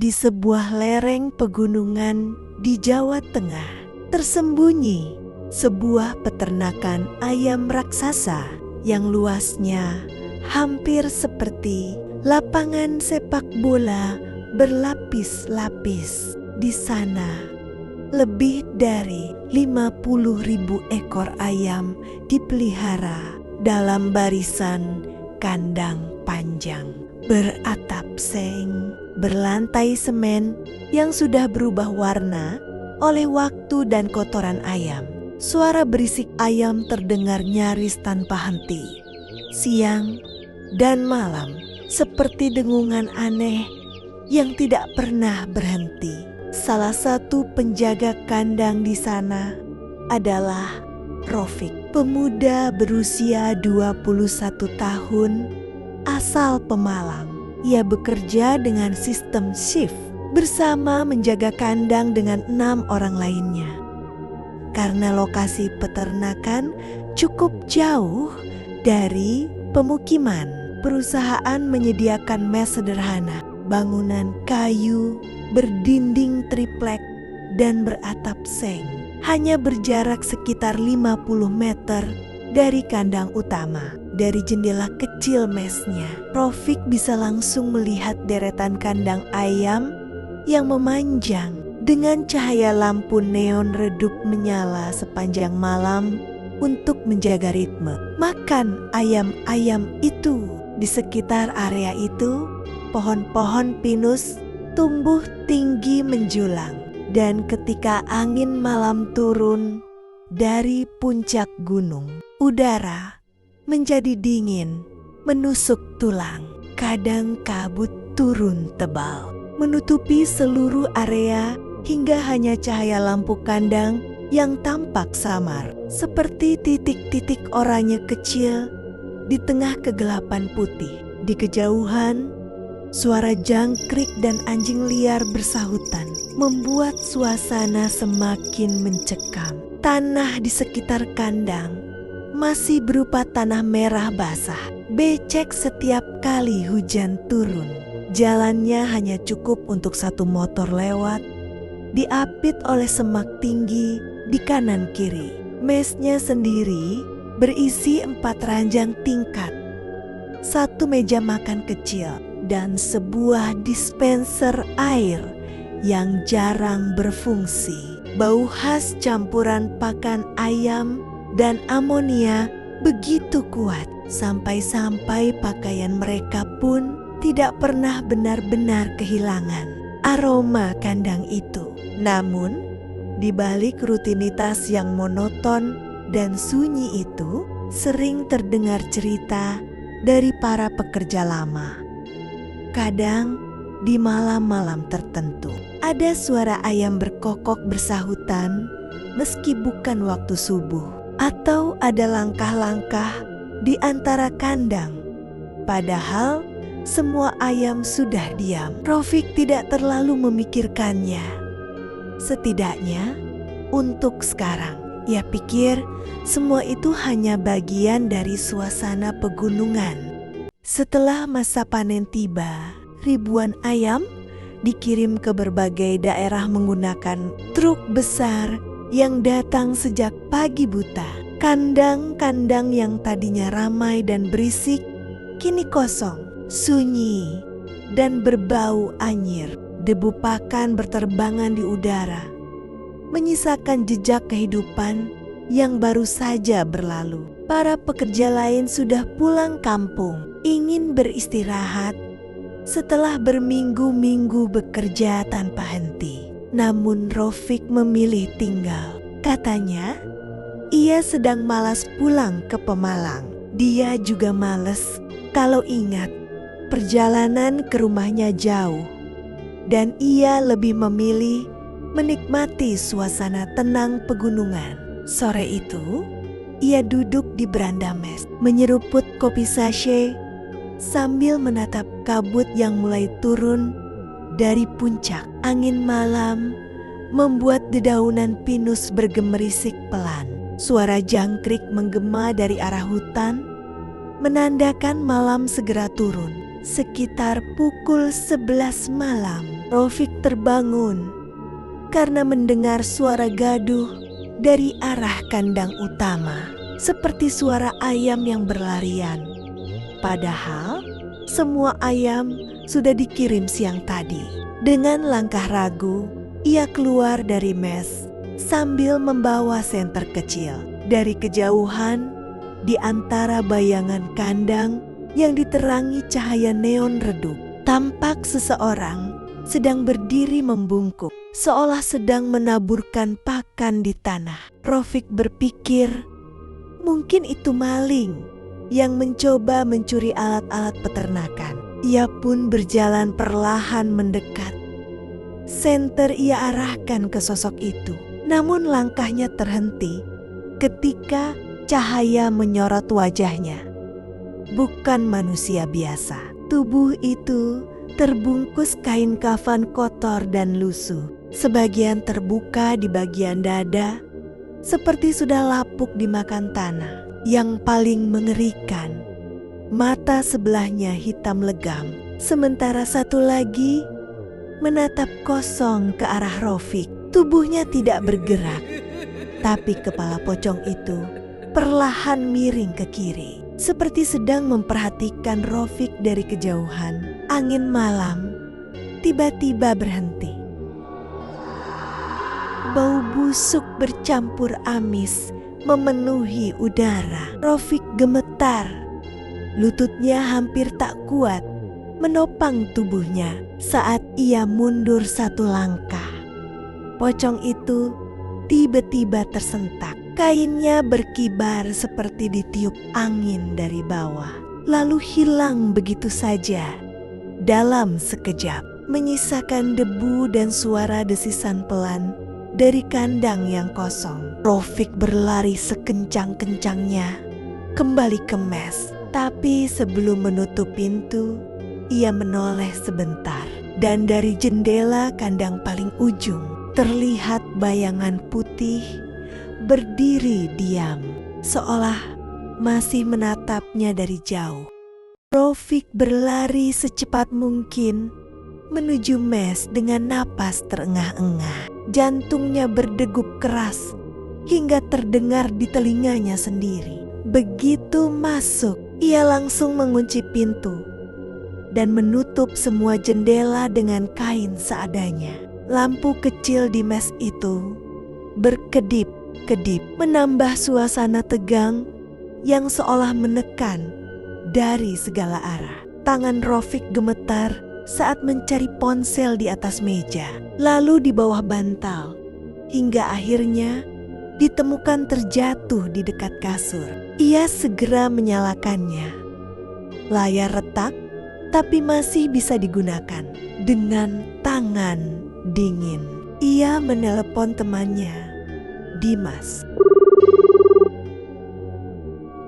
di sebuah lereng pegunungan di Jawa Tengah, tersembunyi sebuah peternakan ayam raksasa yang luasnya hampir seperti lapangan sepak bola berlapis-lapis. Di sana, lebih dari 50.000 ekor ayam dipelihara dalam barisan kandang panjang, beratap seng, berlantai semen yang sudah berubah warna oleh waktu dan kotoran ayam. Suara berisik ayam terdengar nyaris tanpa henti, siang dan malam, seperti dengungan aneh yang tidak pernah berhenti. Salah satu penjaga kandang di sana adalah Rofik, pemuda berusia 21 tahun asal Pemalang. Ia bekerja dengan sistem shift bersama menjaga kandang dengan 6 orang lainnya. Karena lokasi peternakan cukup jauh dari pemukiman, perusahaan menyediakan mes sederhana, bangunan kayu berdinding triplek dan beratap seng, hanya berjarak sekitar 50 meter dari kandang utama. Dari jendela kecil mesnya, Rofik bisa langsung melihat deretan kandang ayam yang memanjang dengan cahaya lampu neon redup menyala sepanjang malam untuk menjaga ritme makan ayam-ayam itu. Di sekitar area itu, pohon-pohon pinus tumbuh tinggi menjulang, dan ketika angin malam turun dari puncak gunung, udara menjadi dingin, menusuk tulang. Kadang kabut turun tebal, menutupi seluruh area hingga hanya cahaya lampu kandang yang tampak samar, seperti titik-titik oranye kecil di tengah kegelapan putih. Di kejauhan, suara jangkrik dan anjing liar bersahutan membuat suasana semakin mencekam. Tanah di sekitar kandang masih berupa tanah merah basah, becek setiap kali hujan turun. Jalannya hanya cukup untuk 1 motor lewat, diapit oleh semak tinggi di kanan kiri. Mesnya sendiri berisi 4 ranjang tingkat, 1 meja makan kecil, dan sebuah dispenser air yang jarang berfungsi. Bau khas campuran pakan ayam dan amonia begitu kuat, sampai-sampai pakaian mereka pun tidak pernah benar-benar kehilangan aroma kandang itu. Namun, di balik rutinitas yang monoton dan sunyi itu, sering terdengar cerita dari para pekerja lama. Kadang di malam-malam tertentu, ada suara ayam berkokok bersahutan meski bukan waktu subuh, atau ada langkah-langkah di antara kandang. Padahal semua ayam sudah diam. Rofik tidak terlalu memikirkannya. Setidaknya untuk sekarang, ia pikir semua itu hanya bagian dari suasana pegunungan. Setelah masa panen tiba, ribuan ayam dikirim ke berbagai daerah menggunakan truk besar yang datang sejak pagi buta. Kandang-kandang yang tadinya ramai dan berisik kini kosong, sunyi, dan berbau anyir. Debu pakan berterbangan di udara, menyisakan jejak kehidupan yang baru saja berlalu. Para pekerja lain sudah pulang kampung, ingin beristirahat setelah berminggu-minggu bekerja tanpa henti. Namun Rofik memilih tinggal. Katanya, ia sedang malas pulang ke Pemalang. Dia juga malas kalau ingat perjalanan ke rumahnya jauh. Dan ia lebih memilih menikmati suasana tenang pegunungan. Sore itu, ia duduk di beranda mes, menyeruput kopi sachet sambil menatap kabut yang mulai turun dari puncak. Angin malam membuat dedaunan pinus bergemerisik pelan. Suara jangkrik menggema dari arah hutan, menandakan malam segera turun. Sekitar pukul 11 malam, Rofik terbangun karena mendengar suara gaduh dari arah kandang utama, seperti suara ayam yang berlarian. Padahal semua ayam sudah dikirim siang tadi. Dengan langkah ragu, ia keluar dari mes sambil membawa senter kecil. Dari kejauhan, di antara bayangan kandang yang diterangi cahaya neon redup, tampak seseorang sedang berdiri membungkuk, seolah sedang menaburkan pakan di tanah. Rofik berpikir, mungkin itu maling yang mencoba mencuri alat-alat peternakan. Ia pun berjalan perlahan mendekat. Senter ia arahkan ke sosok itu, namun langkahnya terhenti ketika cahaya menyorot wajahnya. Bukan manusia biasa. Tubuh itu terbungkus kain kafan kotor dan lusuh. Sebagian terbuka di bagian dada, seperti sudah lapuk dimakan tanah. Yang paling mengerikan, mata sebelahnya hitam legam, sementara satu lagi menatap kosong ke arah Rofik. Tubuhnya tidak bergerak, tapi kepala pocong itu perlahan miring ke kiri, seperti sedang memperhatikan Rofik dari kejauhan. Angin malam tiba-tiba berhenti. Bau busuk bercampur amis memenuhi udara. Rofik gemetar. Lututnya hampir tak kuat menopang tubuhnya saat ia mundur satu langkah. Pocong itu tiba-tiba tersentak. Kainnya berkibar seperti ditiup angin dari bawah, lalu hilang begitu saja dalam sekejap, menyisakan debu dan suara desisan pelan dari kandang yang kosong. Rofik berlari sekencang-kencangnya kembali ke mes. Tapi sebelum menutup pintu, ia menoleh sebentar. Dan dari jendela kandang paling ujung, terlihat bayangan putih berdiri diam, seolah masih menatapnya dari jauh. Rofik berlari secepat mungkin menuju mes dengan napas terengah-engah. Jantungnya berdegup keras hingga terdengar di telinganya sendiri. Begitu masuk, ia langsung mengunci pintu dan menutup semua jendela dengan kain seadanya. Lampu kecil di mes itu berkedip-kedip, menambah suasana tegang yang seolah menekan dari segala arah. Tangan Rofik gemetar saat mencari ponsel di atas meja, lalu di bawah bantal, hingga akhirnya ditemukan terjatuh di dekat kasur. Ia segera menyalakannya. Layar retak, tapi masih bisa digunakan. Dengan tangan dingin, ia menelepon temannya, Dimas.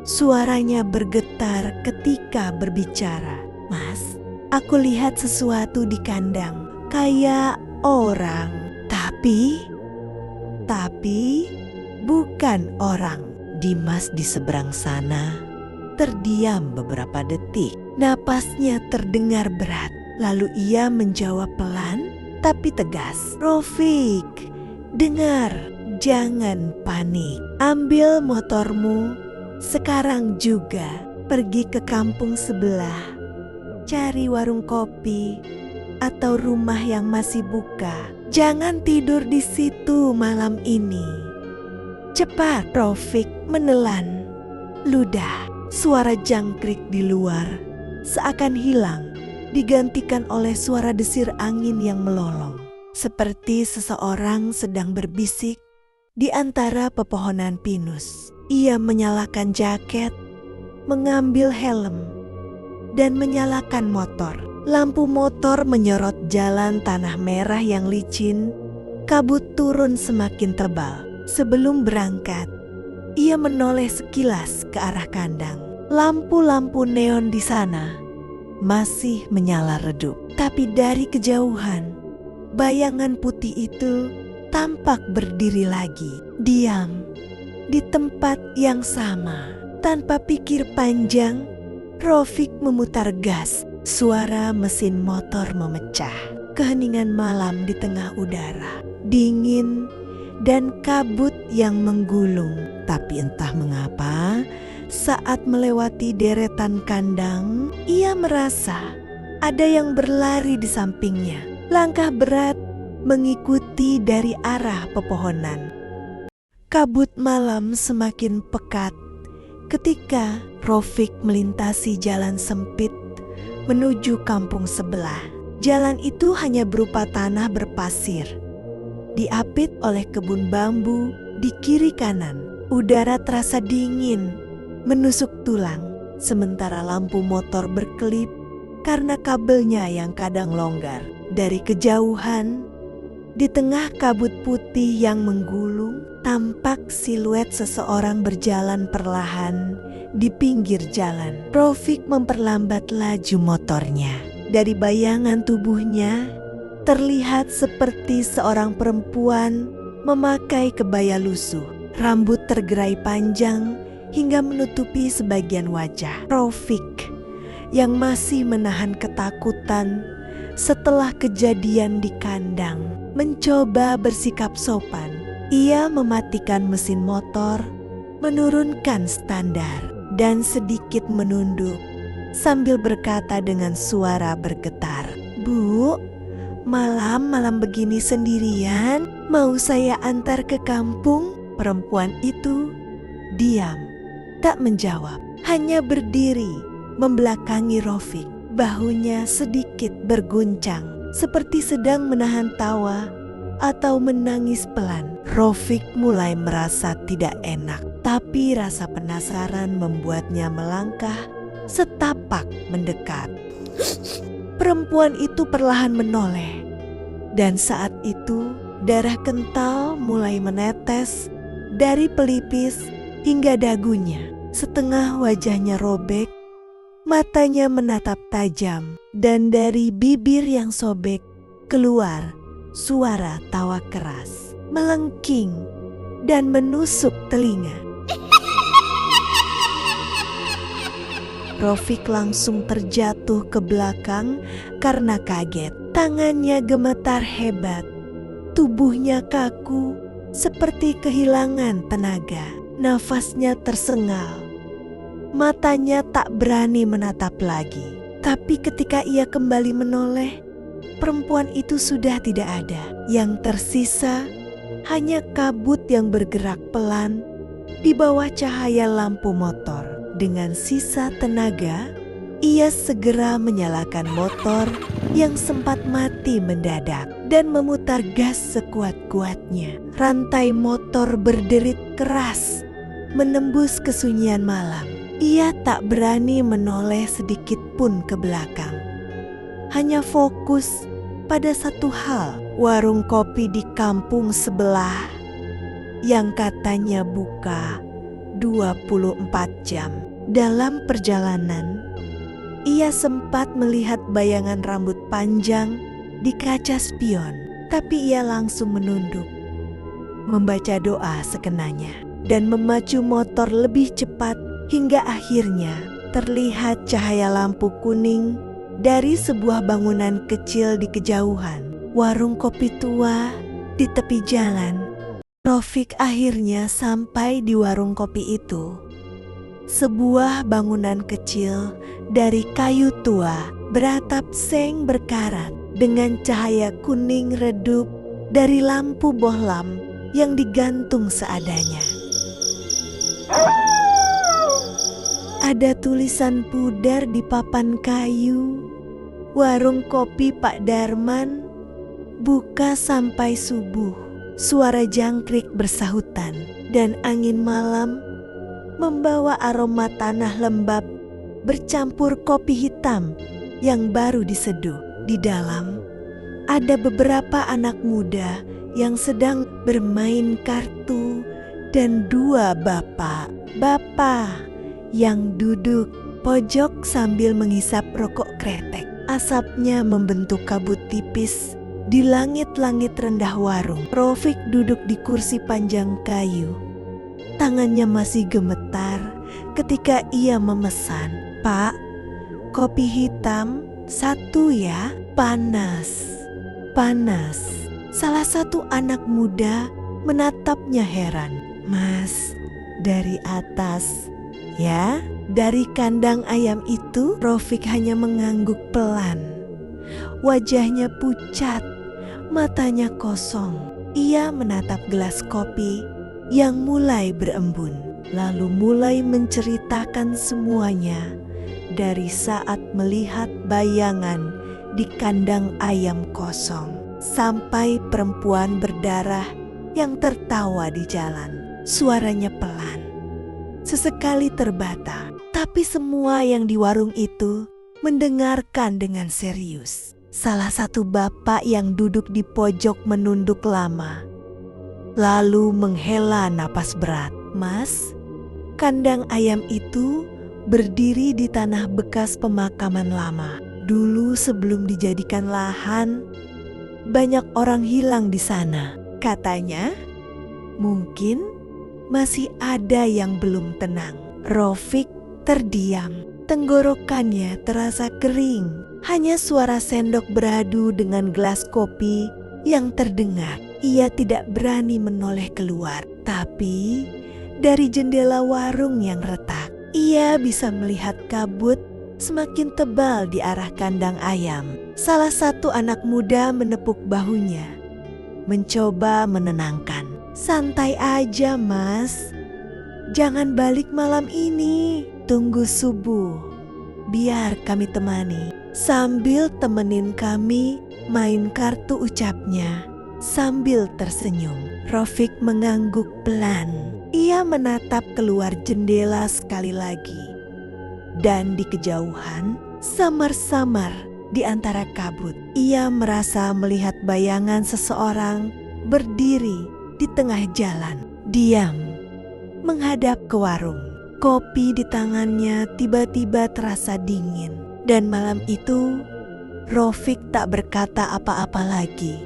Suaranya bergetar ketika berbicara. Mas, aku lihat sesuatu di kandang, kayak orang. Tapi bukan orang. Dimas di seberang sana terdiam beberapa detik. Napasnya terdengar berat. Lalu ia menjawab pelan tapi tegas. Rofik, dengar, jangan panik. Ambil motormu sekarang juga. Pergi ke kampung sebelah. Cari warung kopi atau rumah yang masih buka. Jangan tidur di situ malam ini. Cepat. Rofik menelan ludah. Suara jangkrik di luar seakan hilang, digantikan oleh suara desir angin yang melolong. Seperti seseorang sedang berbisik di antara pepohonan pinus. Ia menyalakan jaket, mengambil helm, dan menyalakan motor. Lampu motor menyorot jalan tanah merah yang licin. Kabut turun semakin tebal. Sebelum berangkat, ia menoleh sekilas ke arah kandang. Lampu-lampu neon di sana masih menyala redup. Tapi dari kejauhan, bayangan putih itu tampak berdiri lagi. Diam di tempat yang sama. Tanpa pikir panjang, Rofik memutar gas. Suara mesin motor memecah. keheningan malam di tengah udara, dingin dan kabut yang menggulung. Tapi entah mengapa, saat melewati deretan kandang, ia merasa ada yang berlari di sampingnya. Langkah berat mengikuti dari arah pepohonan. Kabut malam semakin pekat ketika Rofik melintasi jalan sempit menuju kampung sebelah. Jalan itu hanya berupa tanah berpasir, diapit oleh kebun bambu di kiri kanan. Udara terasa dingin, menusuk tulang, sementara lampu motor berkelip karena kabelnya yang kadang longgar. Dari kejauhan, di tengah kabut putih yang menggulung, tampak siluet seseorang berjalan perlahan di pinggir jalan. Rofik memperlambat laju motornya. Dari bayangan tubuhnya, terlihat seperti seorang perempuan memakai kebaya lusuh. Rambut tergerai panjang hingga menutupi sebagian wajah. Rofik yang masih menahan ketakutan setelah kejadian di kandang mencoba bersikap sopan. Ia mematikan mesin motor, menurunkan standar, dan sedikit menunduk sambil berkata dengan suara bergetar, "Bu, malam-malam begini sendirian, mau saya antar ke kampung?" Perempuan itu diam, tak menjawab, hanya berdiri membelakangi Rofik. Bahunya sedikit berguncang, seperti sedang menahan tawa atau menangis pelan. Rofik mulai merasa tidak enak, tapi rasa penasaran membuatnya melangkah setapak mendekat. Perempuan itu perlahan menoleh, dan saat itu darah kental mulai menetes dari pelipis hingga dagunya. Setengah wajahnya robek, matanya menatap tajam, dan dari bibir yang sobek keluar suara tawa keras, melengking dan menusuk telinga. Rofik langsung terjatuh ke belakang karena kaget. Tangannya gemetar hebat, tubuhnya kaku seperti kehilangan tenaga. Nafasnya tersengal. Matanya tak berani menatap lagi. Tapi ketika ia kembali menoleh, perempuan itu sudah tidak ada. Yang tersisa hanya kabut yang bergerak pelan di bawah cahaya lampu motor. Dengan sisa tenaga, ia segera menyalakan motor yang sempat mati mendadak dan memutar gas sekuat-kuatnya. Rantai motor berderit keras menembus kesunyian malam. Ia tak berani menoleh sedikit pun ke belakang. Hanya fokus pada satu hal, warung kopi di kampung sebelah yang katanya buka 24 jam. Dalam perjalanan, ia sempat melihat bayangan rambut panjang di kaca spion, tapi ia langsung menunduk, membaca doa sekenanya, dan memacu motor lebih cepat. Hingga akhirnya terlihat cahaya lampu kuning dari sebuah bangunan kecil di kejauhan. Warung kopi tua di tepi jalan. Rofik akhirnya sampai di warung kopi itu. Sebuah bangunan kecil dari kayu tua beratap seng berkarat dengan cahaya kuning redup dari lampu bohlam yang digantung seadanya. Ada tulisan pudar di papan kayu, "Warung kopi Pak Darman buka sampai subuh." Suara jangkrik bersahutan, dan angin malam membawa aroma tanah lembab bercampur kopi hitam yang baru diseduh. Di dalam ada beberapa anak muda yang sedang bermain kartu dan dua bapak yang duduk pojok sambil menghisap rokok kretek. Asapnya membentuk kabut tipis di langit-langit rendah warung. Rofik duduk di kursi panjang kayu. Tangannya masih gemetar ketika ia memesan, "Pak, kopi hitam 1 ya, panas." panas. Salah satu anak muda menatapnya heran. "Mas, dari atas, ya?" Dari kandang ayam itu, Rofik hanya mengangguk pelan. Wajahnya pucat, matanya kosong. Ia menatap gelas kopi yang mulai berembun, lalu mulai menceritakan semuanya dari saat melihat bayangan di kandang ayam kosong sampai perempuan berdarah yang tertawa di jalan. Suaranya pelan, sesekali terbata, tapi semua yang di warung itu mendengarkan dengan serius. Salah satu bapak yang duduk di pojok menunduk lama, lalu menghela napas berat. "Mas, kandang ayam itu berdiri di tanah bekas pemakaman lama. Dulu sebelum dijadikan lahan, banyak orang hilang di sana. Katanya, mungkin masih ada yang belum tenang." Rofik terdiam. Tenggorokannya terasa kering. Hanya suara sendok beradu dengan gelas kopi yang terdengar. Ia tidak berani menoleh keluar. Tapi dari jendela warung yang retak, ia bisa melihat kabut semakin tebal di arah kandang ayam. Salah satu anak muda menepuk bahunya, mencoba menenangkan. "Santai aja, Mas. Jangan balik malam ini. Tunggu subuh, biar kami temani." Sambil temenin kami main kartu, ucapnya sambil tersenyum. Rofik mengangguk pelan. Ia menatap keluar jendela sekali lagi. Dan di kejauhan, samar-samar di antara kabut, ia merasa melihat bayangan seseorang berdiri di tengah jalan, diam, menghadap ke warung. Kopi di tangannya tiba-tiba terasa dingin. Dan malam itu, Rofik tak berkata apa-apa lagi.